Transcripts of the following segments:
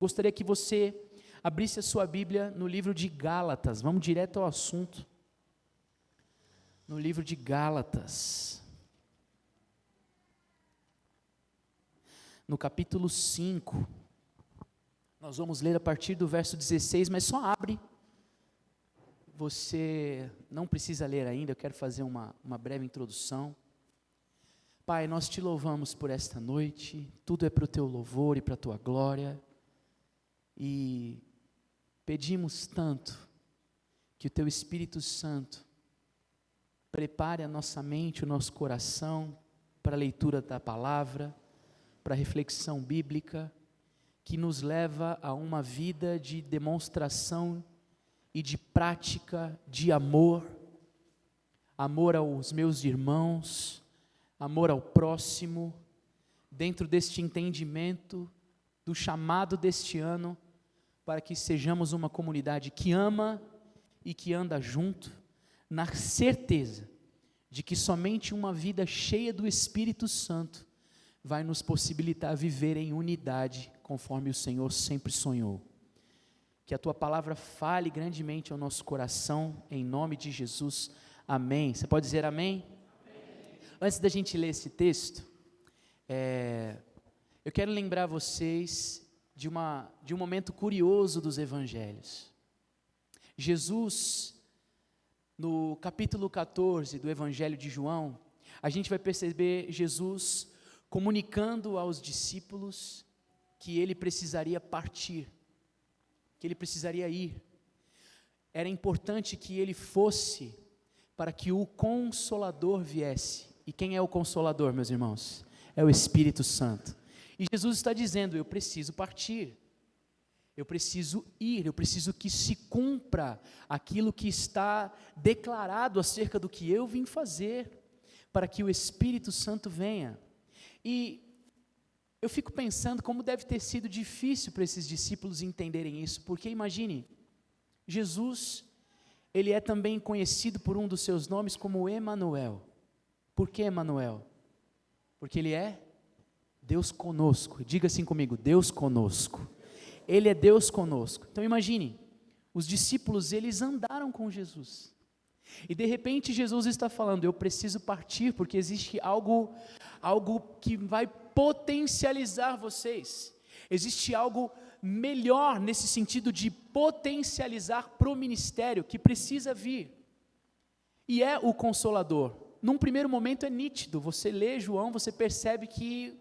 Gostaria que você abrisse a sua Bíblia no livro de Gálatas, vamos direto ao assunto. No livro de Gálatas, no capítulo 5, nós vamos ler a partir do verso 16, mas só abre, você não precisa ler ainda, eu quero fazer uma breve introdução. Pai, nós te louvamos por esta noite, tudo é para o teu louvor e para a tua glória, e pedimos tanto que o teu Espírito Santo prepare a nossa mente, o nosso coração para a leitura da palavra, para a reflexão bíblica, que nos leva a uma vida de demonstração e de prática de amor, amor aos meus irmãos, amor ao próximo, dentro deste entendimento do chamado deste ano, para que sejamos uma comunidade que ama e que anda junto, na certeza de que somente uma vida cheia do Espírito Santo vai nos possibilitar viver em unidade, conforme o Senhor sempre sonhou. Que a tua palavra fale grandemente ao nosso coração, em nome de Jesus, amém. Você pode dizer amém? Amém. Antes da gente ler esse texto, eu quero lembrar vocês de um momento curioso dos evangelhos. Jesus, no capítulo 14 do Evangelho de João, a gente vai perceber Jesus comunicando aos discípulos que ele precisaria partir, que ele precisaria ir. Era importante que ele fosse para que o Consolador viesse. E quem é o Consolador, meus irmãos? É o Espírito Santo. E Jesus está dizendo, eu preciso partir. Eu preciso ir, eu preciso que se cumpra aquilo que está declarado acerca do que eu vim fazer, para que o Espírito Santo venha. E eu fico pensando como deve ter sido difícil para esses discípulos entenderem isso, porque imagine, Jesus, ele é também conhecido por um dos seus nomes como Emanuel. Por que Emanuel? Porque ele é Deus conosco. Diga assim comigo, Deus conosco. Ele é Deus conosco. Então imagine, os discípulos, eles andaram com Jesus. E de repente Jesus está falando, eu preciso partir, porque existe algo que vai potencializar vocês. Existe algo melhor nesse sentido de potencializar para o ministério, que precisa vir. E é o Consolador. Num primeiro momento é nítido, você lê João, você percebe que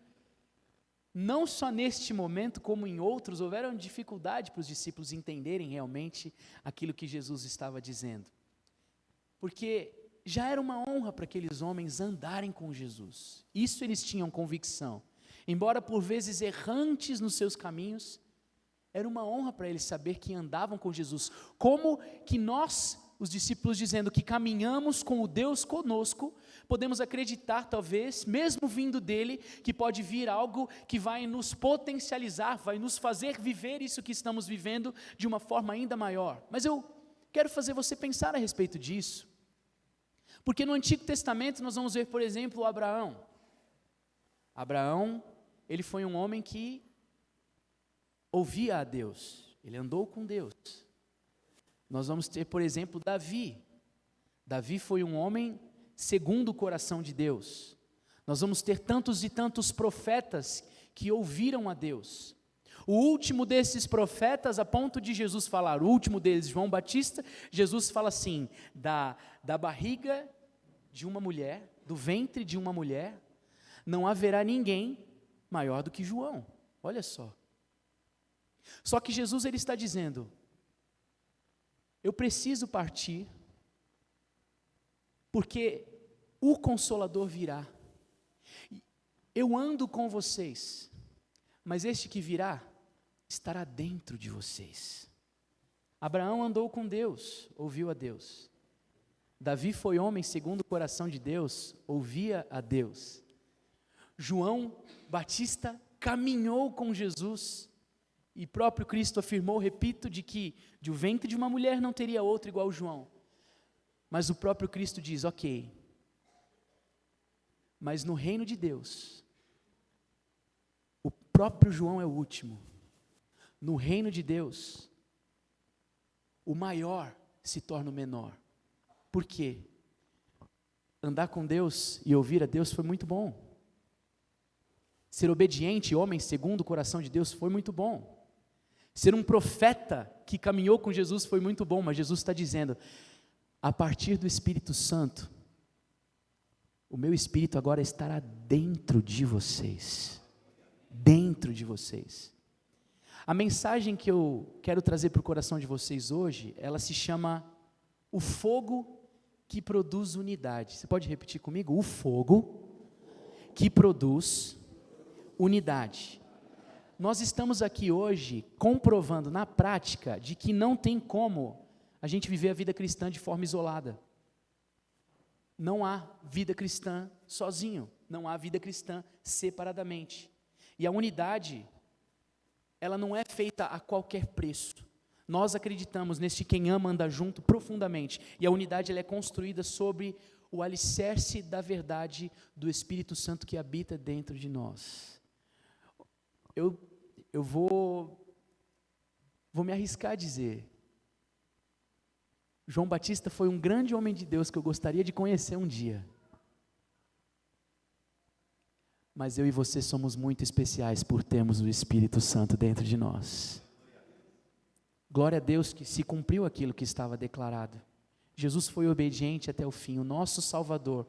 não só neste momento, como em outros, houveram dificuldade para os discípulos entenderem realmente aquilo que Jesus estava dizendo. Porque já era uma honra para aqueles homens andarem com Jesus. Isso eles tinham convicção. Embora por vezes errantes nos seus caminhos, era uma honra para eles saber que andavam com Jesus. Como que nós, os discípulos, dizendo que caminhamos com o Deus conosco, podemos acreditar talvez, mesmo vindo dele, que pode vir algo que vai nos potencializar, vai nos fazer viver isso que estamos vivendo de uma forma ainda maior. Mas eu quero fazer você pensar a respeito disso, porque no Antigo Testamento nós vamos ver, por exemplo, Abraão. Abraão, ele foi um homem que ouvia a Deus, ele andou com Deus. Nós vamos ter, por exemplo, Davi. Davi foi um homem segundo o coração de Deus. Nós vamos ter tantos e tantos profetas que ouviram a Deus. O último desses profetas, a ponto de Jesus falar, o último deles, João Batista, Jesus fala assim, da barriga de uma mulher, do ventre de uma mulher, não haverá ninguém maior do que João. Olha só. Só que Jesus, ele está dizendo, eu preciso partir, porque o Consolador virá. Eu ando com vocês, mas este que virá, estará dentro de vocês. Abraão andou com Deus, ouviu a Deus. Davi foi homem segundo o coração de Deus, ouvia a Deus. João Batista caminhou com Jesus, e próprio Cristo afirmou, repito, de que de o ventre de uma mulher não teria outro igual João. Mas o próprio Cristo diz, ok, mas no reino de Deus, o próprio João é o último. No reino de Deus, o maior se torna o menor. Por quê? Andar com Deus e ouvir a Deus foi muito bom. Ser obediente, homem segundo o coração de Deus, foi muito bom. Ser um profeta que caminhou com Jesus foi muito bom, mas Jesus está dizendo, a partir do Espírito Santo, o meu Espírito agora estará dentro de vocês. Dentro de vocês. A mensagem que eu quero trazer para o coração de vocês hoje, ela se chama o fogo que produz unidade. Você pode repetir comigo? O fogo que produz unidade. Nós estamos aqui hoje comprovando na prática de que não tem como a gente viver a vida cristã de forma isolada. Não há vida cristã sozinho, não há vida cristã separadamente. E a unidade, ela não é feita a qualquer preço. Nós acreditamos neste quem ama anda junto profundamente, e a unidade ela é construída sobre o alicerce da verdade do Espírito Santo que habita dentro de nós. Eu vou me arriscar a dizer, João Batista foi um grande homem de Deus que eu gostaria de conhecer um dia. Mas eu e você somos muito especiais por termos o Espírito Santo dentro de nós. Glória a Deus que se cumpriu aquilo que estava declarado. Jesus foi obediente até o fim, o nosso Salvador.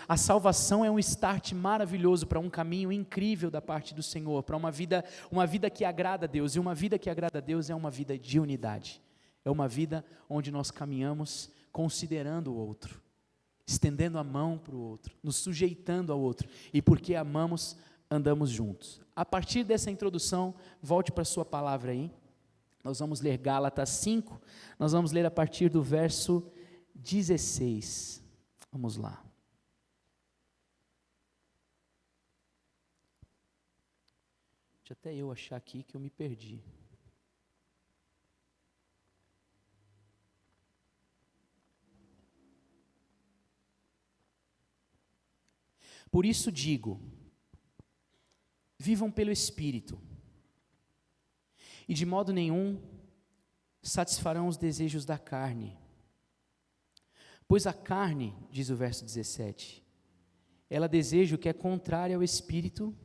A salvação é um start maravilhoso para um caminho incrível da parte do Senhor, para uma vida que agrada a Deus, e uma vida que agrada a Deus é uma vida de unidade. É uma vida onde nós caminhamos considerando o outro, estendendo a mão para o outro, nos sujeitando ao outro, e porque amamos, andamos juntos. A partir dessa introdução, volte para a sua palavra aí, nós vamos ler Gálatas 5, nós vamos ler a partir do verso 16, vamos lá. Deixa até eu achar aqui que eu me perdi. Por isso digo, vivam pelo Espírito, e de modo nenhum satisfarão os desejos da carne. Pois a carne, diz o verso 17, ela deseja o que é contrário ao Espírito,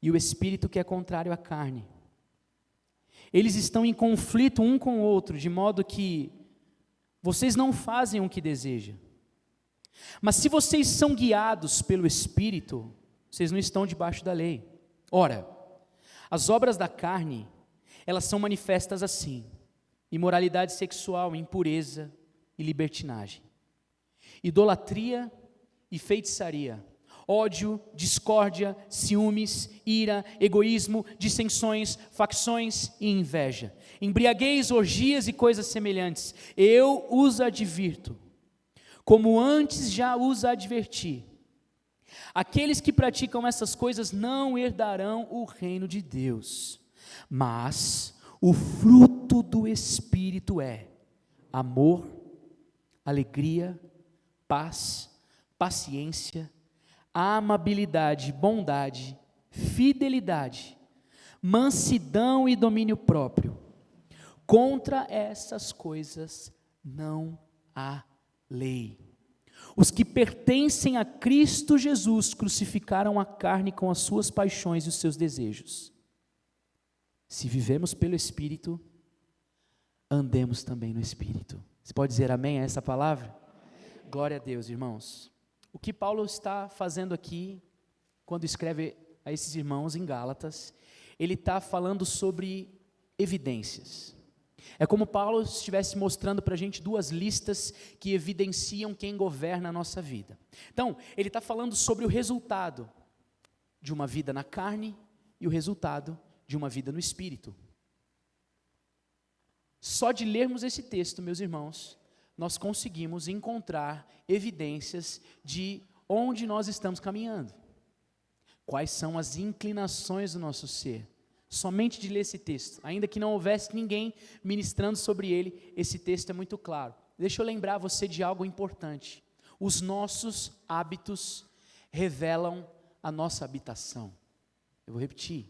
e o Espírito que é contrário à carne. Eles estão em conflito um com o outro, de modo que vocês não fazem o que desejam. Mas se vocês são guiados pelo Espírito, vocês não estão debaixo da lei. Ora, as obras da carne, elas são manifestas assim: imoralidade sexual, impureza e libertinagem, idolatria e feitiçaria, ódio, discórdia, ciúmes, ira, egoísmo, dissensões, facções e inveja, embriaguez, orgias e coisas semelhantes. Eu os advirto, como antes já os adverti. Aqueles que praticam essas coisas não herdarão o reino de Deus. Mas o fruto do Espírito é amor, alegria, paz, paciência, amabilidade, bondade, fidelidade, mansidão e domínio próprio. Contra essas coisas não há lei. Os que pertencem a Cristo Jesus crucificaram a carne com as suas paixões e os seus desejos. Se vivemos pelo Espírito, andemos também no Espírito. Você pode dizer amém a essa palavra? Amém. Glória a Deus, irmãos. O que Paulo está fazendo aqui, quando escreve a esses irmãos em Gálatas, ele está falando sobre evidências. É como Paulo estivesse mostrando para a gente duas listas que evidenciam quem governa a nossa vida. Então, ele está falando sobre o resultado de uma vida na carne e o resultado de uma vida no Espírito. Só de lermos esse texto, meus irmãos, nós conseguimos encontrar evidências de onde nós estamos caminhando. Quais são as inclinações do nosso ser. Somente de ler esse texto, ainda que não houvesse ninguém ministrando sobre ele, esse texto é muito claro. Deixa eu lembrar você de algo importante. Os nossos hábitos revelam a nossa habitação. Eu vou repetir.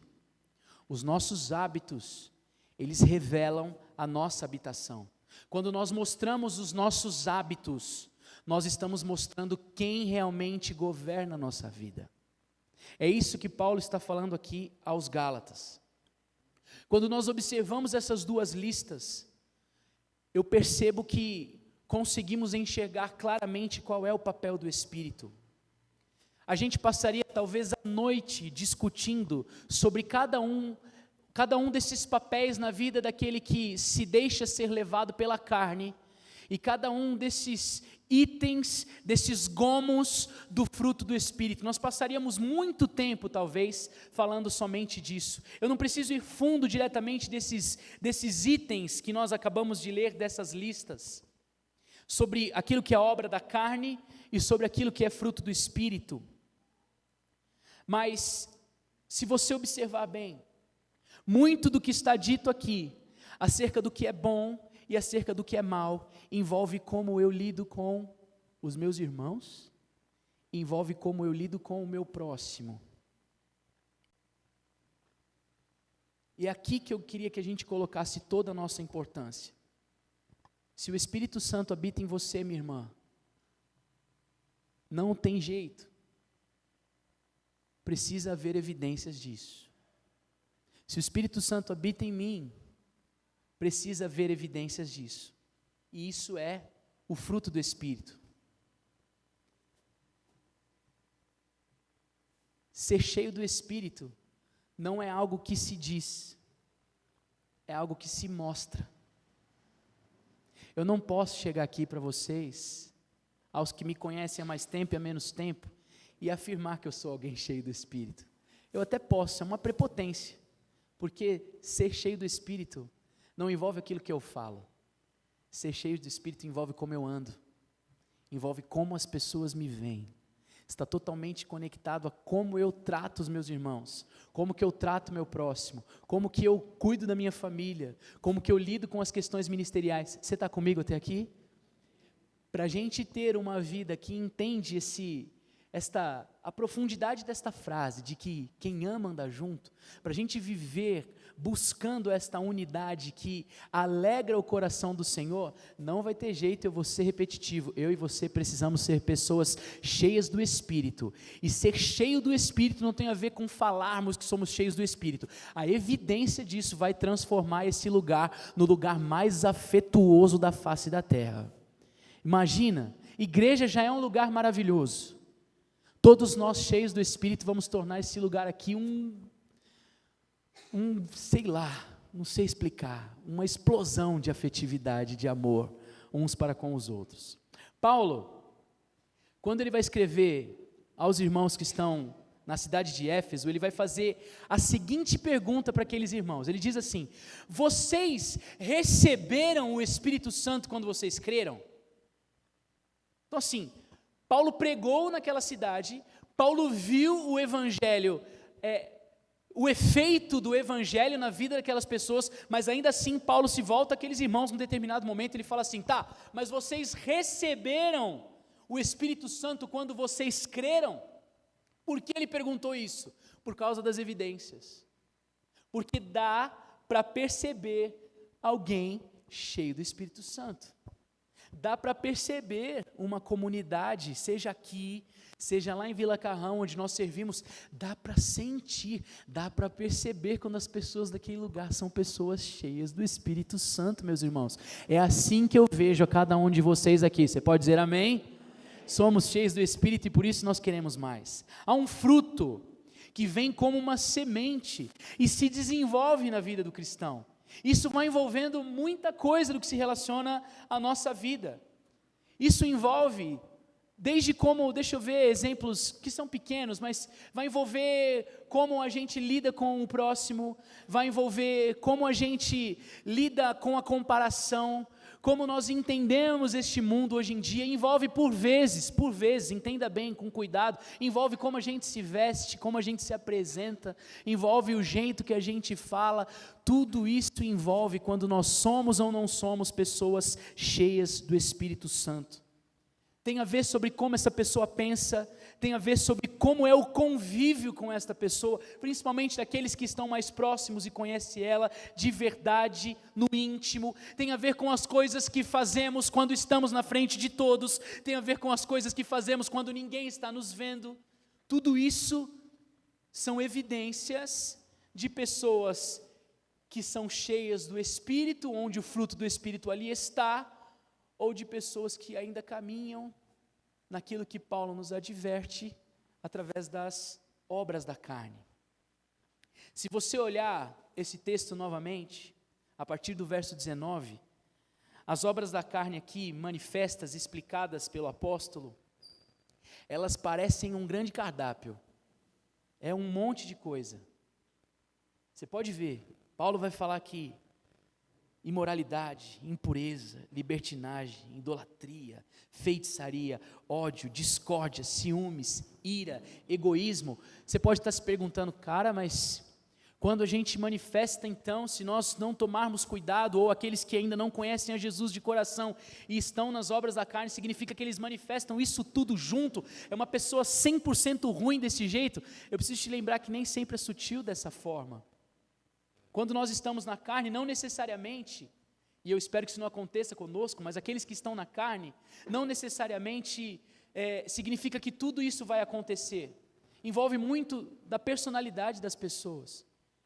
Os nossos hábitos, eles revelam a nossa habitação. Quando nós mostramos os nossos hábitos, nós estamos mostrando quem realmente governa a nossa vida. É isso que Paulo está falando aqui aos Gálatas. Quando nós observamos essas duas listas, eu percebo que conseguimos enxergar claramente qual é o papel do Espírito. A gente passaria talvez a noite discutindo sobre cada um desses papéis na vida daquele que se deixa ser levado pela carne, e cada um desses itens, desses gomos do fruto do Espírito. Nós passaríamos muito tempo, talvez, falando somente disso. Eu não preciso ir fundo diretamente desses itens que nós acabamos de ler, dessas listas, sobre aquilo que é obra da carne e sobre aquilo que é fruto do Espírito. Mas, se você observar bem, muito do que está dito aqui, acerca do que é bom e acerca do que é mal, envolve como eu lido com os meus irmãos, envolve como eu lido com o meu próximo. E é aqui que eu queria que a gente colocasse toda a nossa importância. Se o Espírito Santo habita em você, minha irmã, não tem jeito. Precisa haver evidências disso. Se o Espírito Santo habita em mim, precisa haver evidências disso. E isso é o fruto do Espírito. Ser cheio do Espírito não é algo que se diz, é algo que se mostra. Eu não posso chegar aqui para vocês, aos que me conhecem há mais tempo e há menos tempo, e afirmar que eu sou alguém cheio do Espírito. Eu até posso, é uma prepotência, porque ser cheio do Espírito não envolve aquilo que eu falo. Ser cheio do Espírito envolve como eu ando, envolve como as pessoas me veem. Está totalmente conectado a como eu trato os meus irmãos, como que eu trato o meu próximo, como que eu cuido da minha família, como que eu lido com as questões ministeriais. Você está comigo até aqui? Para a gente ter uma vida que entende a profundidade desta frase, de que quem ama anda junto, para a gente viver buscando esta unidade que alegra o coração do Senhor, não vai ter jeito, eu vou ser repetitivo. Eu e você precisamos ser pessoas cheias do Espírito, e ser cheio do Espírito não tem a ver com falarmos que somos cheios do Espírito. A evidência disso vai transformar esse lugar no lugar mais afetuoso da face da terra. Imagina, igreja já é um lugar maravilhoso. Todos nós cheios do Espírito vamos tornar esse lugar aqui sei lá, não sei explicar, uma explosão de afetividade, de amor, uns para com os outros. Paulo, quando ele vai escrever aos irmãos que estão na cidade de Éfeso, ele vai fazer a seguinte pergunta para aqueles irmãos. Ele diz assim: vocês receberam o Espírito Santo quando vocês creram? Então assim, Paulo pregou naquela cidade, Paulo viu o Evangelho, o efeito do Evangelho na vida daquelas pessoas, mas ainda assim Paulo se volta àqueles irmãos num determinado momento, ele fala assim: tá, mas vocês receberam o Espírito Santo quando vocês creram? Por que ele perguntou isso? Por causa das evidências, porque dá para perceber alguém cheio do Espírito Santo. Dá para perceber uma comunidade, seja aqui, seja lá em Vila Carrão, onde nós servimos, dá para sentir, dá para perceber quando as pessoas daquele lugar são pessoas cheias do Espírito Santo, meus irmãos. É assim que eu vejo a cada um de vocês aqui. Você pode dizer amém? Somos cheios do Espírito e por isso nós queremos mais. Há um fruto que vem como uma semente e se desenvolve na vida do cristão. Isso vai envolvendo muita coisa do que se relaciona à nossa vida. Isso envolve, desde como, deixa eu ver exemplos que são pequenos, mas vai envolver como a gente lida com o próximo, vai envolver como a gente lida com a comparação, como nós entendemos este mundo hoje em dia, envolve por vezes, entenda bem, com cuidado, envolve como a gente se veste, como a gente se apresenta, envolve o jeito que a gente fala, tudo isso envolve quando nós somos ou não somos pessoas cheias do Espírito Santo. Tem a ver sobre como essa pessoa pensa, tem a ver sobre como é o convívio com esta pessoa, principalmente daqueles que estão mais próximos e conhecem ela de verdade, no íntimo. Tem a ver com as coisas que fazemos quando estamos na frente de todos, tem a ver com as coisas que fazemos quando ninguém está nos vendo. Tudo isso são evidências de pessoas que são cheias do Espírito, onde o fruto do Espírito ali está, ou de pessoas que ainda caminham naquilo que Paulo nos adverte através das obras da carne. Se você olhar esse texto novamente, a partir do verso 19, as obras da carne aqui, manifestas, explicadas pelo apóstolo, elas parecem um grande cardápio, é um monte de coisa. Você pode ver, Paulo vai falar aqui, imoralidade, impureza, libertinagem, idolatria, feitiçaria, ódio, discórdia, ciúmes, ira, egoísmo. Você pode estar se perguntando, cara, mas quando a gente manifesta então, se nós não tomarmos cuidado, ou aqueles que ainda não conhecem a Jesus de coração e estão nas obras da carne, significa que eles manifestam isso tudo junto? É uma pessoa 100% ruim desse jeito? Eu preciso te lembrar que nem sempre é sutil dessa forma. Quando nós estamos na carne, não necessariamente, e eu espero que isso não aconteça conosco, mas aqueles que estão na carne, não necessariamente significa que tudo isso vai acontecer. Envolve muito da personalidade das pessoas,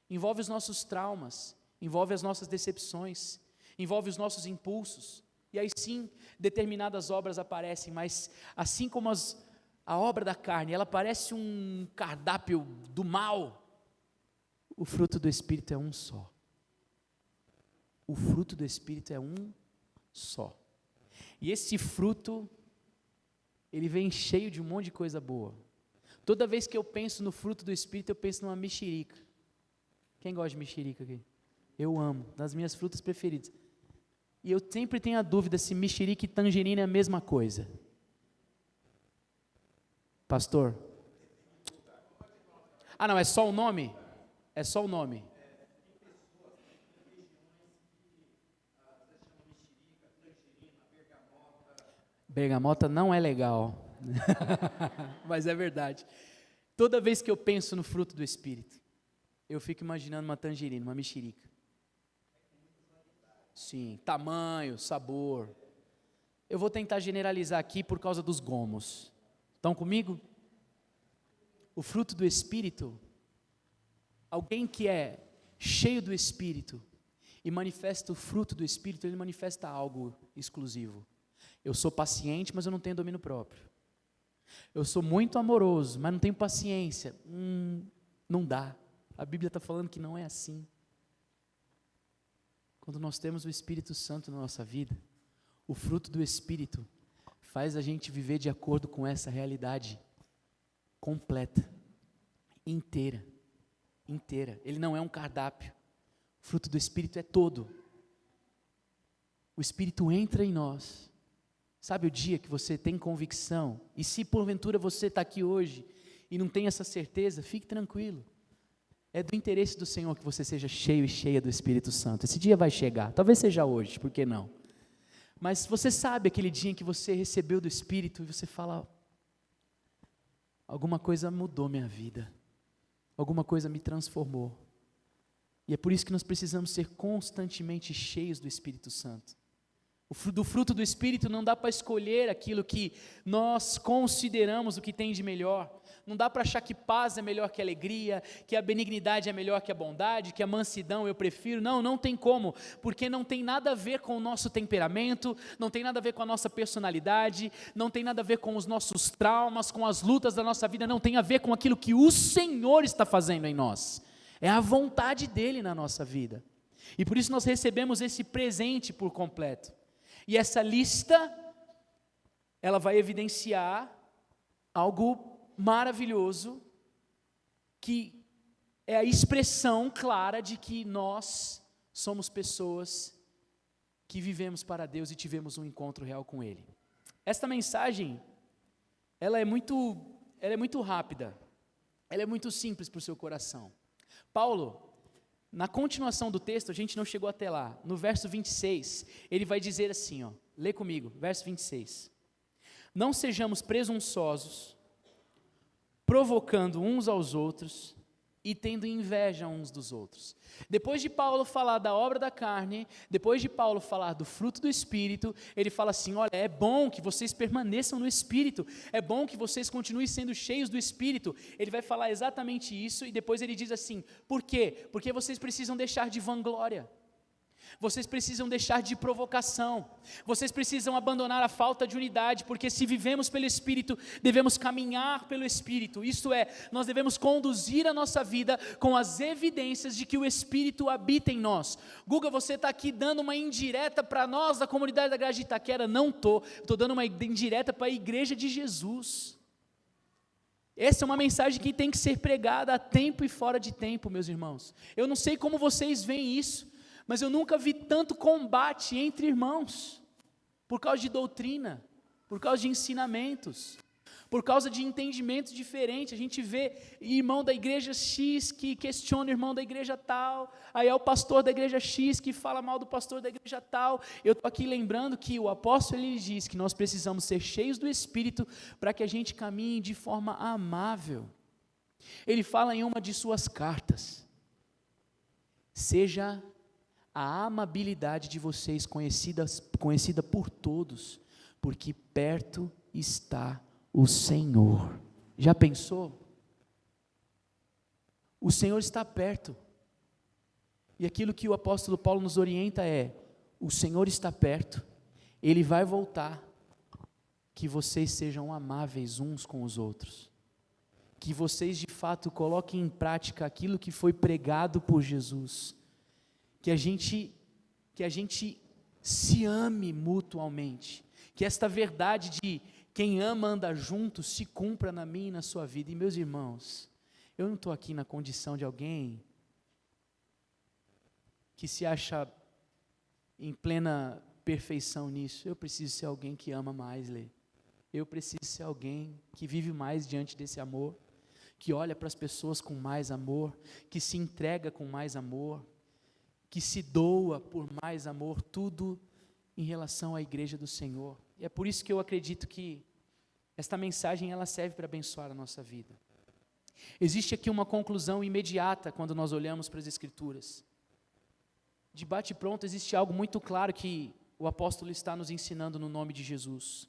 envolve os nossos traumas, envolve as nossas decepções, envolve os nossos impulsos, e aí sim, determinadas obras aparecem, mas assim como a obra da carne, ela parece um cardápio do mal. O fruto do Espírito é um só. O fruto do Espírito é um só. E esse fruto, ele vem cheio de um monte de coisa boa. Toda vez que eu penso no fruto do Espírito, eu penso numa mexerica. Quem gosta de mexerica aqui? Eu amo, das minhas frutas preferidas. E eu sempre tenho a dúvida se mexerica e tangerina é a mesma coisa. Pastor? Ah, não, é só o nome? É só o nome. Bergamota não é legal, mas é verdade. Toda vez que eu penso no fruto do Espírito, eu fico imaginando uma tangerina, uma mexerica. Sim, tamanho, sabor. Eu vou tentar generalizar aqui por causa dos gomos. Estão comigo? O fruto do Espírito, alguém que é cheio do Espírito e manifesta o fruto do Espírito, ele manifesta algo exclusivo. Eu sou paciente, mas eu não tenho domínio próprio. Eu sou muito amoroso, mas não tenho paciência. Não dá. A Bíblia está falando que não é assim. Quando nós temos o Espírito Santo na nossa vida, o fruto do Espírito faz a gente viver de acordo com essa realidade completa, inteira. Ele não é um cardápio. O fruto do Espírito é todo. O Espírito entra em nós. Sabe o dia que você tem convicção, e se porventura você está aqui hoje e não tem essa certeza, fique tranquilo. É do interesse do Senhor que você seja cheio e cheia do Espírito Santo. Esse dia vai chegar, talvez seja hoje, por que não? Mas você sabe aquele dia em que você recebeu do Espírito e você fala, alguma coisa mudou minha vida, alguma coisa me transformou. E é por isso que nós precisamos ser constantemente cheios do Espírito Santo. Do fruto do Espírito não dá para escolher aquilo que nós consideramos o que tem de melhor. Não dá para achar que paz é melhor que alegria, que a benignidade é melhor que a bondade, que a mansidão eu prefiro. Não tem como, porque não tem nada a ver com o nosso temperamento, não tem nada a ver com a nossa personalidade, não tem nada a ver com os nossos traumas, com as lutas da nossa vida, não tem a ver com aquilo que o Senhor está fazendo em nós. É a vontade dEle na nossa vida. E por isso nós recebemos esse presente por completo. E essa lista, ela vai evidenciar algo maravilhoso, que é a expressão clara de que nós somos pessoas que vivemos para Deus e tivemos um encontro real com Ele. Esta mensagem, ela é muito rápida, ela é muito simples para o seu coração. Paulo, na continuação do texto, a gente não chegou até lá, no verso 26, ele vai dizer assim, lê comigo, verso 26. Não sejamos presunçosos, provocando uns aos outros e tendo inveja uns dos outros. Depois de Paulo falar da obra da carne, depois de Paulo falar do fruto do Espírito, ele fala assim: olha, é bom que vocês permaneçam no Espírito, é bom que vocês continuem sendo cheios do Espírito. Ele vai falar exatamente isso e depois ele diz assim: por quê? Porque vocês precisam deixar de vanglória. Vocês precisam deixar de provocação, vocês precisam abandonar a falta de unidade, porque se vivemos pelo Espírito, devemos caminhar pelo Espírito, isto é, nós devemos conduzir a nossa vida com as evidências de que o Espírito habita em nós. Guga, você está aqui dando uma indireta para nós da comunidade da Graça de Itaquera? Não estou dando uma indireta para a igreja de Jesus. Essa é uma mensagem que tem que ser pregada a tempo e fora de tempo, meus irmãos. Eu não sei como vocês veem isso, mas eu nunca vi tanto combate entre irmãos, por causa de doutrina, por causa de ensinamentos, por causa de entendimentos diferentes. A gente vê irmão da igreja X que questiona o irmão da igreja tal, aí é o pastor da igreja X que fala mal do pastor da igreja tal. Eu estou aqui lembrando que o apóstolo ele diz que nós precisamos ser cheios do Espírito para que a gente caminhe de forma amável. Ele fala em uma de suas cartas: seja a amabilidade de vocês conhecida por todos, porque perto está o Senhor. Já pensou? O Senhor está perto, e aquilo que o apóstolo Paulo nos orienta é: o Senhor está perto, Ele vai voltar, que vocês sejam amáveis uns com os outros, que vocês de fato coloquem em prática aquilo que foi pregado por Jesus, que a gente se ame mutualmente, que esta verdade de quem ama anda junto se cumpra na minha e na sua vida. E meus irmãos, eu não estou aqui na condição de alguém que se acha em plena perfeição nisso. Eu preciso ser alguém que ama mais, Lê. Eu preciso ser alguém que vive mais diante desse amor, que olha para as pessoas com mais amor, que se entrega com mais amor, que se doa por mais amor, tudo em relação à igreja do Senhor. E é por isso que eu acredito que esta mensagem ela serve para abençoar a nossa vida. Existe aqui uma conclusão imediata quando nós olhamos para as Escrituras. De bate-pronto existe algo muito claro que o apóstolo está nos ensinando no nome de Jesus.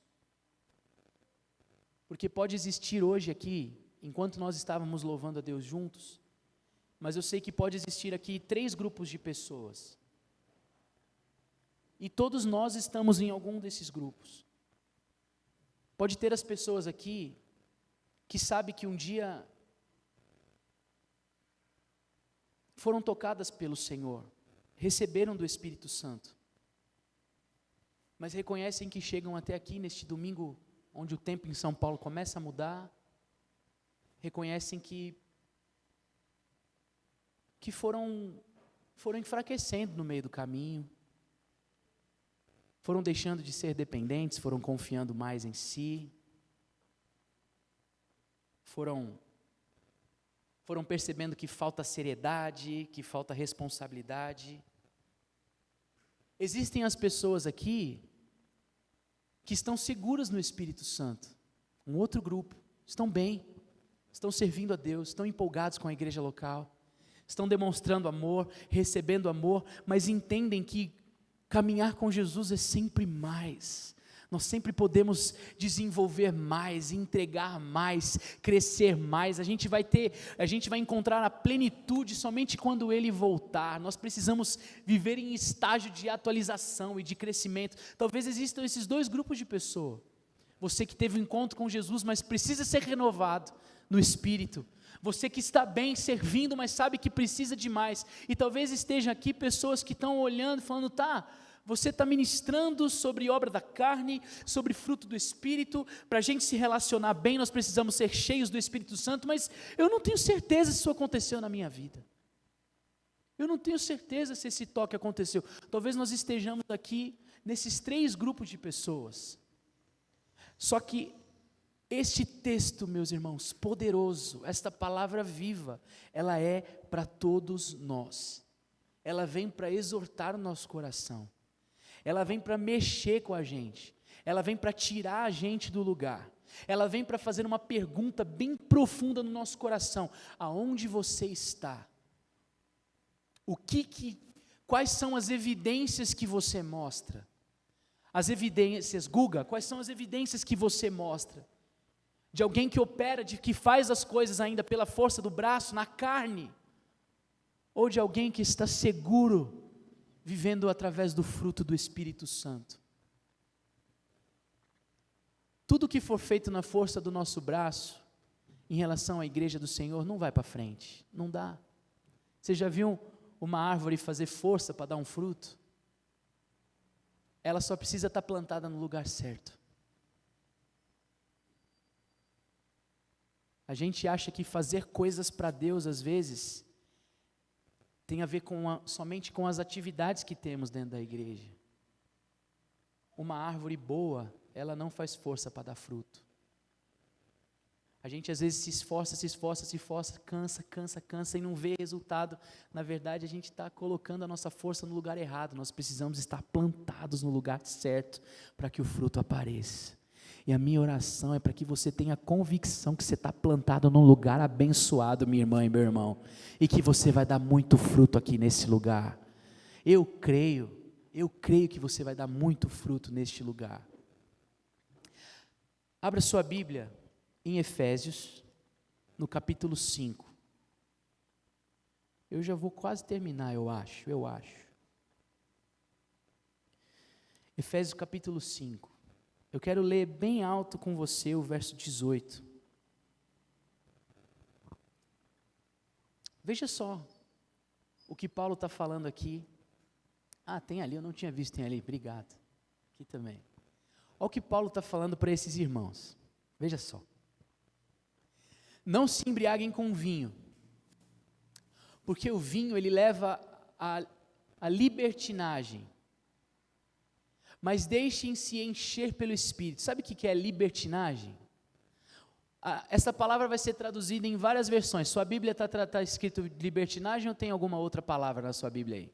Porque pode existir hoje aqui, enquanto nós estávamos louvando a Deus juntos, mas eu sei que pode existir aqui 3 grupos de pessoas. E todos nós estamos em algum desses grupos. Pode ter as pessoas aqui que sabem que um dia foram tocadas pelo Senhor, receberam do Espírito Santo, mas reconhecem que chegam até aqui neste domingo, onde o tempo em São Paulo começa a mudar, reconhecem que foram enfraquecendo no meio do caminho, foram deixando de ser dependentes, foram confiando mais em si, foram percebendo que falta seriedade, que falta responsabilidade. Existem as pessoas aqui que estão seguras no Espírito Santo, um outro grupo, estão bem, estão servindo a Deus, estão empolgados com a igreja local, estão demonstrando amor, recebendo amor, mas entendem que caminhar com Jesus é sempre mais. Nós sempre podemos desenvolver mais, entregar mais, crescer mais. A gente vai encontrar a plenitude somente quando Ele voltar. Nós precisamos viver em estágio de atualização e de crescimento. Talvez existam esses 2 grupos de pessoas. Você que teve um encontro com Jesus, mas precisa ser renovado no Espírito. Você que está bem servindo, mas sabe que precisa de mais. E talvez estejam aqui pessoas que estão olhando e falando: tá, você está ministrando sobre obra da carne, sobre fruto do Espírito. Para a gente se relacionar bem, nós precisamos ser cheios do Espírito Santo, mas eu não tenho certeza se isso aconteceu na minha vida. Eu não tenho certeza se esse toque aconteceu. Talvez nós estejamos aqui nesses 3 grupos de pessoas. Só que este texto, meus irmãos, poderoso, esta palavra viva, ela é para todos nós. Ela vem para exortar o nosso coração. Ela vem para mexer com a gente. Ela vem para tirar a gente do lugar. Ela vem para fazer uma pergunta bem profunda no nosso coração: aonde você está? Quais são as evidências que você mostra? As evidências, Guga, quais são as evidências que você mostra? De alguém que opera, que faz as coisas ainda pela força do braço, na carne? Ou de alguém que está seguro, vivendo através do fruto do Espírito Santo? Tudo que for feito na força do nosso braço, em relação à igreja do Senhor, não vai para frente, não dá. Você já viu uma árvore fazer força para dar um fruto? Ela só precisa estar plantada no lugar certo. A gente acha que fazer coisas para Deus, às vezes, tem a ver somente com as atividades que temos dentro da igreja. Uma árvore boa, ela não faz força para dar fruto. A gente às vezes se esforça, cansa e não vê resultado. Na verdade, a gente está colocando a nossa força no lugar errado. Nós precisamos estar plantados no lugar certo para que o fruto apareça. E a minha oração é para que você tenha convicção que você está plantado num lugar abençoado, minha irmã e meu irmão, e que você vai dar muito fruto aqui nesse lugar. Eu creio que você vai dar muito fruto neste lugar. Abra sua Bíblia em Efésios, no capítulo 5. Eu já vou quase terminar, eu acho. Efésios capítulo 5. Eu quero ler bem alto com você o verso 18. Veja só o que Paulo está falando aqui. Tem ali, eu não tinha visto, tem ali, obrigado. Aqui também. Olha o que Paulo está falando para esses irmãos. Veja só. Não se embriaguem com vinho, porque o vinho ele leva à libertinagem, mas deixem-se encher pelo Espírito. Sabe o que é libertinagem? Essa palavra vai ser traduzida em várias versões. Sua Bíblia está escrito libertinagem ou tem alguma outra palavra na sua Bíblia aí?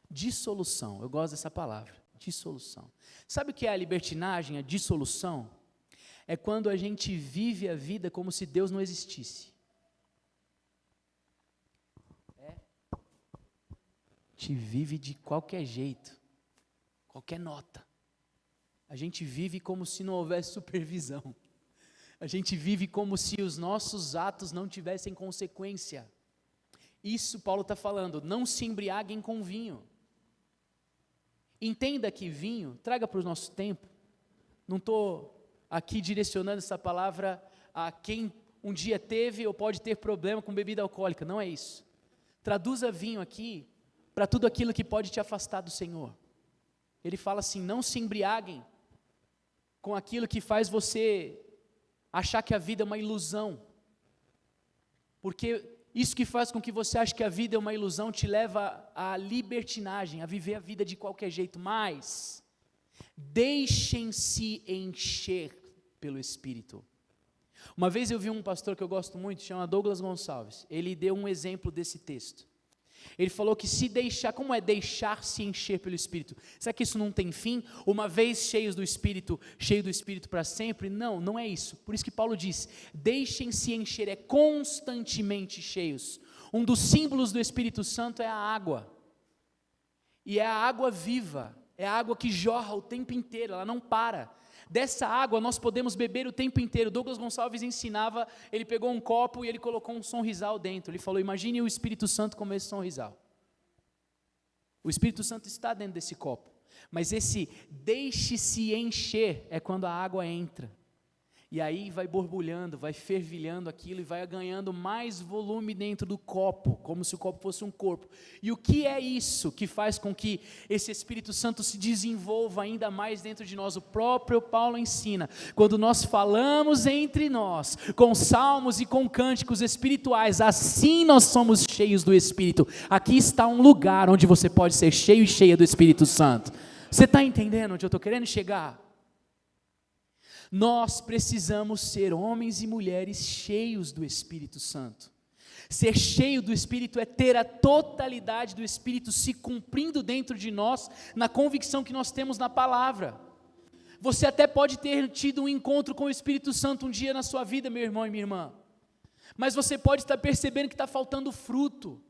Dissolução, eu gosto dessa palavra, dissolução. Sabe o que é a libertinagem, a dissolução? É quando a gente vive a vida como se Deus não existisse. A gente vive de qualquer jeito, qualquer nota. A gente vive como se não houvesse supervisão. A gente vive como se os nossos atos não tivessem consequência. Isso Paulo está falando, não se embriaguem com vinho. Entenda que vinho, traga para o nosso tempo, não estou aqui direcionando essa palavra a quem um dia teve ou pode ter problema com bebida alcoólica, não é isso. Traduza vinho aqui para tudo aquilo que pode te afastar do Senhor. Ele fala assim, não se embriaguem com aquilo que faz você achar que a vida é uma ilusão, porque isso que faz com que você ache que a vida é uma ilusão te leva à libertinagem, a viver a vida de qualquer jeito, mas deixem-se encher pelo Espírito. Uma vez eu vi um pastor que eu gosto muito, chama Douglas Gonçalves, ele deu um exemplo desse texto. Ele falou que como é deixar-se encher pelo Espírito? Será que isso não tem fim? Uma vez cheio do Espírito para sempre? Não, não é isso. Por isso que Paulo diz, deixem-se encher, é constantemente cheios. Um dos símbolos do Espírito Santo é a água. E é a água viva, é a água que jorra o tempo inteiro, ela não para. Dessa água nós podemos beber o tempo inteiro. Douglas Gonçalves ensinava, ele pegou um copo e ele colocou um sonrisal dentro. Ele falou, imagine o Espírito Santo como esse sonrisal. O Espírito Santo está dentro desse copo. Mas esse deixe-se encher é quando a água entra. E aí vai borbulhando, vai fervilhando aquilo e vai ganhando mais volume dentro do copo, como se o copo fosse um corpo. E o que é isso que faz com que esse Espírito Santo se desenvolva ainda mais dentro de nós? O próprio Paulo ensina, quando nós falamos entre nós, com salmos e com cânticos espirituais, assim nós somos cheios do Espírito. Aqui está um lugar onde você pode ser cheio e cheia do Espírito Santo. Você está entendendo onde eu estou querendo chegar? Nós precisamos ser homens e mulheres cheios do Espírito Santo. Ser cheio do Espírito é ter a totalidade do Espírito se cumprindo dentro de nós, na convicção que nós temos na palavra. Você até pode ter tido um encontro com o Espírito Santo um dia na sua vida, meu irmão e minha irmã, mas você pode estar percebendo que está faltando fruto.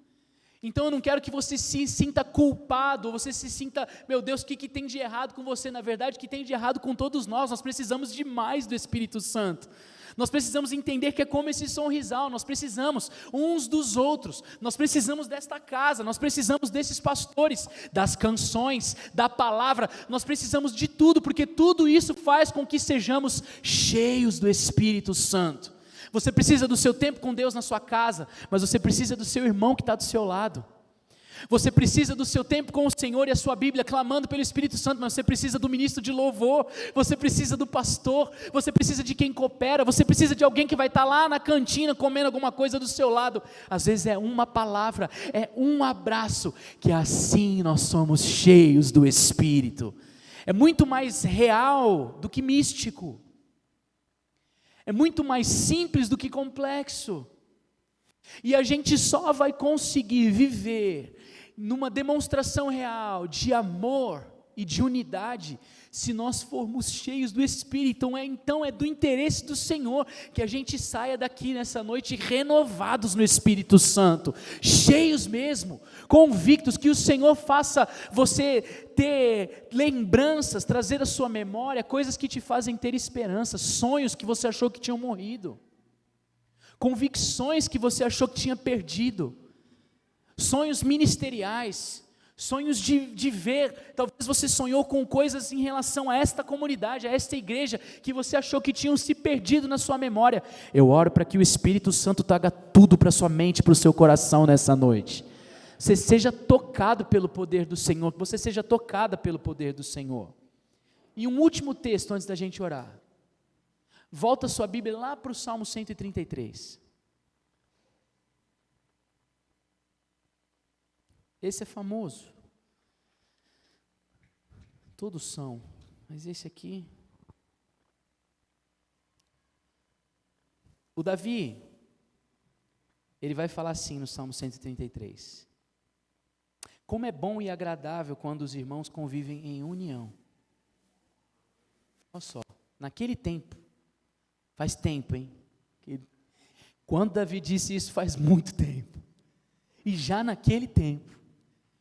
Então eu não quero que você se sinta culpado, ou você se sinta, meu Deus, o que tem de errado com você? Na verdade, o que tem de errado com todos nós precisamos de mais do Espírito Santo. Nós precisamos entender que é como esse sorrisal, nós precisamos uns dos outros, nós precisamos desta casa, nós precisamos desses pastores, das canções, da palavra, nós precisamos de tudo, porque tudo isso faz com que sejamos cheios do Espírito Santo. Você precisa do seu tempo com Deus na sua casa, mas você precisa do seu irmão que está do seu lado. Você precisa do seu tempo com o Senhor e a sua Bíblia, clamando pelo Espírito Santo, mas você precisa do ministro de louvor, você precisa do pastor, você precisa de quem coopera, você precisa de alguém que vai estar lá na cantina comendo alguma coisa do seu lado. Às vezes é uma palavra, é um abraço, que assim nós somos cheios do Espírito. É muito mais real do que místico, é muito mais simples do que complexo. E a gente só vai conseguir viver numa demonstração real de amor e de unidade se nós formos cheios do Espírito. Então é do interesse do Senhor que a gente saia daqui nessa noite renovados no Espírito Santo, cheios mesmo, convictos, que o Senhor faça você ter lembranças, trazer à sua memória coisas que te fazem ter esperança, sonhos que você achou que tinham morrido, convicções que você achou que tinha perdido, sonhos ministeriais, sonhos de ver, talvez você sonhou com coisas em relação a esta comunidade, a esta igreja, que você achou que tinham se perdido na sua memória. Eu oro para que o Espírito Santo traga tudo para a sua mente, para o seu coração nessa noite. Você seja tocado pelo poder do Senhor, que você seja tocada pelo poder do Senhor. E um último texto antes da gente orar. Volta a sua Bíblia lá para o Salmo 133. Esse é famoso. Todos são, mas esse aqui. O Davi, ele vai falar assim no Salmo 133. Como é bom e agradável quando os irmãos convivem em união. Olha só, naquele tempo, faz tempo, hein? Quando Davi disse isso, faz muito tempo. E já naquele tempo,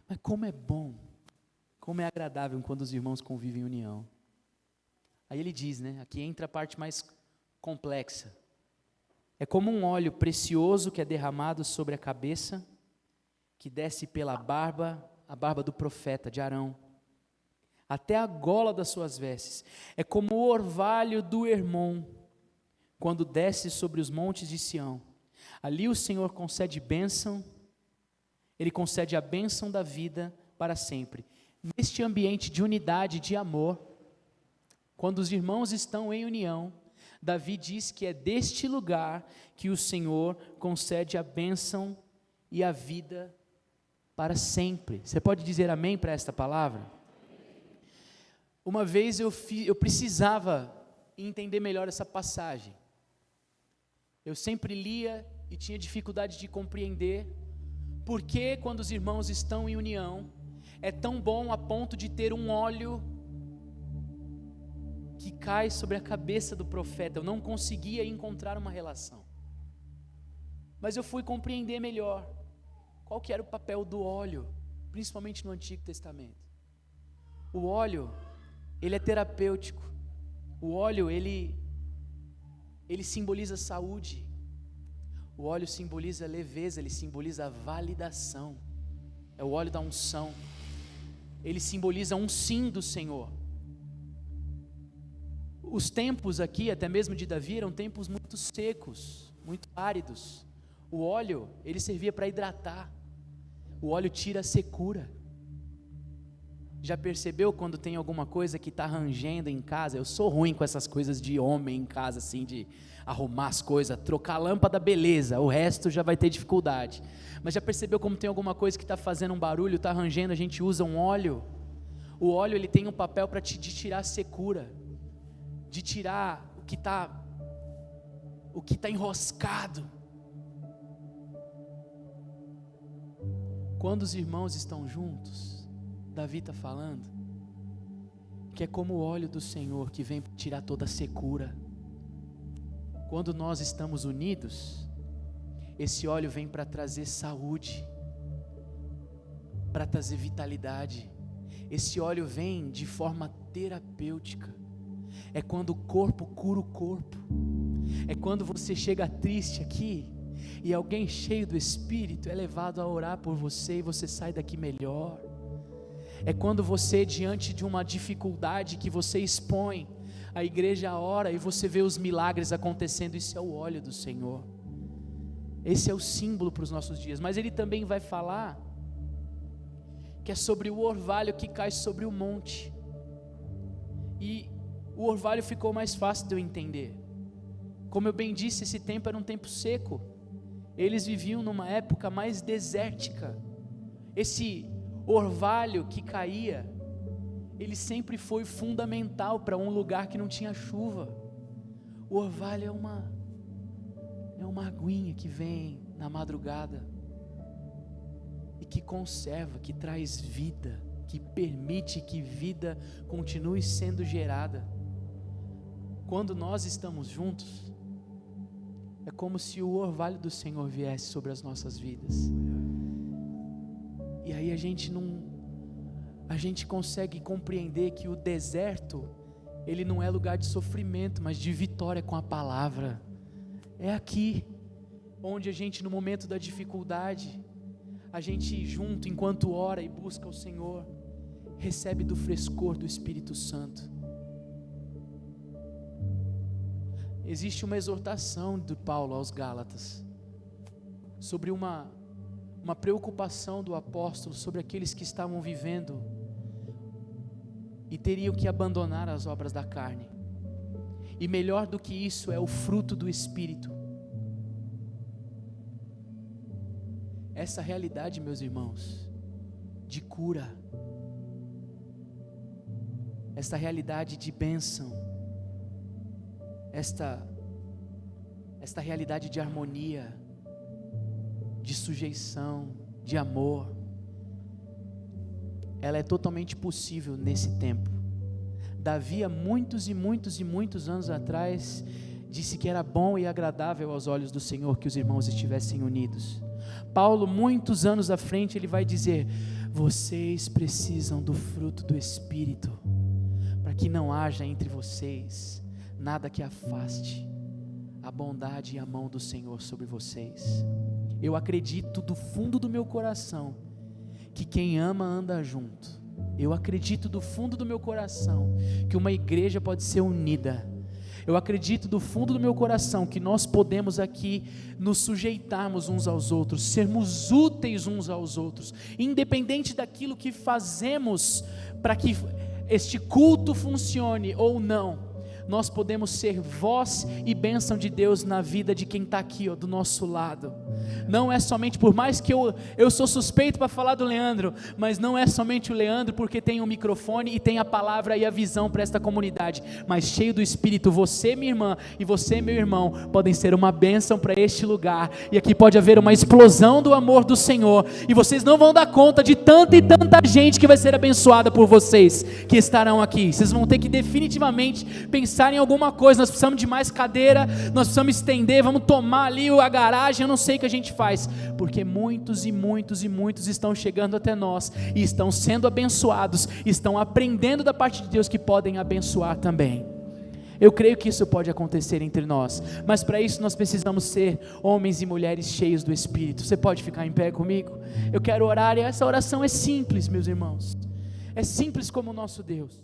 mas como é bom, como é agradável quando os irmãos convivem em união. Aí ele diz, né? Aqui entra a parte mais complexa. É como um óleo precioso que é derramado sobre a cabeça, que desce pela barba, a barba do profeta de Arão, até a gola das suas vestes. É como o orvalho do Hermon, quando desce sobre os montes de Sião. Ali o Senhor concede bênção, Ele concede a bênção da vida para sempre. Neste ambiente de unidade, de amor, quando os irmãos estão em união, Davi diz que é deste lugar que o Senhor concede a bênção e a vida para sempre. Você pode dizer amém para esta palavra? Uma vez eu precisava entender melhor essa passagem. Eu sempre lia e tinha dificuldade de compreender por que, quando os irmãos estão em união, é tão bom a ponto de ter um óleo que cai sobre a cabeça do profeta. Eu não conseguia encontrar uma relação, mas eu fui compreender melhor qual que era o papel do óleo, principalmente no Antigo Testamento. O óleo, ele é terapêutico. O óleo, ele simboliza saúde. O óleo simboliza leveza, ele simboliza a validação. É o óleo da unção. Ele simboliza um sim do Senhor. Os tempos aqui, até mesmo de Davi, eram tempos muito secos, muito áridos. O óleo, ele servia para hidratar. O óleo tira a secura. Já percebeu quando tem alguma coisa que está rangendo em casa? Eu sou ruim com essas coisas de homem em casa, assim, de arrumar as coisas, trocar a lâmpada, beleza, o resto já vai ter dificuldade. Mas já percebeu como tem alguma coisa que está fazendo um barulho, está rangendo, a gente usa um óleo? O óleo, ele tem um papel para de tirar a secura, de tirar o que está enroscado. Quando os irmãos estão juntos, Davi está falando que é como o óleo do Senhor que vem tirar toda a secura. Quando nós estamos unidos, esse óleo vem para trazer saúde, para trazer vitalidade. Esse óleo vem de forma terapêutica. É quando o corpo cura o corpo. É quando você chega triste aqui e alguém cheio do Espírito é levado a orar por você e você sai daqui melhor. É quando você, diante de uma dificuldade que você expõe, a igreja ora e você vê os milagres acontecendo. Isso é o óleo do Senhor. Esse é o símbolo para os nossos dias. Mas ele também vai falar que é sobre o orvalho que cai sobre o monte. E o orvalho ficou mais fácil de eu entender. Como eu bem disse, esse tempo era um tempo seco. Eles viviam numa época mais desértica. Esse orvalho que caía, ele sempre foi fundamental para um lugar que não tinha chuva. O orvalho é uma aguinha que vem na madrugada e que conserva, que traz vida, que permite que vida continue sendo gerada. Quando nós estamos juntos, é como se o orvalho do Senhor viesse sobre as nossas vidas. E aí a gente consegue compreender que o deserto, ele não é lugar de sofrimento, mas de vitória com a palavra. É aqui, onde a gente, no momento da dificuldade, a gente junto, enquanto ora e busca o Senhor, recebe do frescor do Espírito Santo. Existe uma exortação de Paulo aos Gálatas, sobre uma preocupação do apóstolo, sobre aqueles que estavam vivendo, e teriam que abandonar as obras da carne, e melhor do que isso é o fruto do Espírito. Essa realidade, meus irmãos, de cura, esta realidade de bênção, esta realidade de harmonia, de sujeição, de amor, ela é totalmente possível nesse tempo. Davi, há muitos anos atrás, disse que era bom e agradável aos olhos do Senhor que os irmãos estivessem unidos. Paulo, muitos anos à frente, ele vai dizer: vocês precisam do fruto do Espírito, para que não haja entre vocês nada que afaste a bondade e a mão do Senhor sobre vocês. Eu acredito do fundo do meu coração que quem ama anda junto. Eu acredito do fundo do meu coração que uma igreja pode ser unida. Eu acredito do fundo do meu coração que nós podemos aqui nos sujeitarmos uns aos outros, sermos úteis uns aos outros, independente daquilo que fazemos para que este culto funcione ou não. Nós podemos ser voz e bênção de Deus na vida de quem está aqui, do nosso lado. Não é somente, por mais que eu sou suspeito para falar do Leandro, mas não é somente o Leandro porque tem um microfone e tem a palavra e a visão para esta comunidade, mas cheio do Espírito, você, minha irmã, e você, meu irmão, podem ser uma bênção para este lugar, e aqui pode haver uma explosão do amor do Senhor, e vocês não vão dar conta de tanta e tanta gente que vai ser abençoada por vocês, que estarão aqui. Vocês vão ter que definitivamente pensar em alguma coisa. Nós precisamos de mais cadeira, nós precisamos estender, vamos tomar ali a garagem, eu não sei o que a gente faz, porque muitos estão chegando até nós, e estão sendo abençoados, estão aprendendo da parte de Deus que podem abençoar também. Eu creio que isso pode acontecer entre nós, mas para isso nós precisamos ser homens e mulheres cheios do Espírito. Você pode ficar em pé comigo? Eu quero orar, e essa oração é simples, meus irmãos, é simples como o nosso Deus.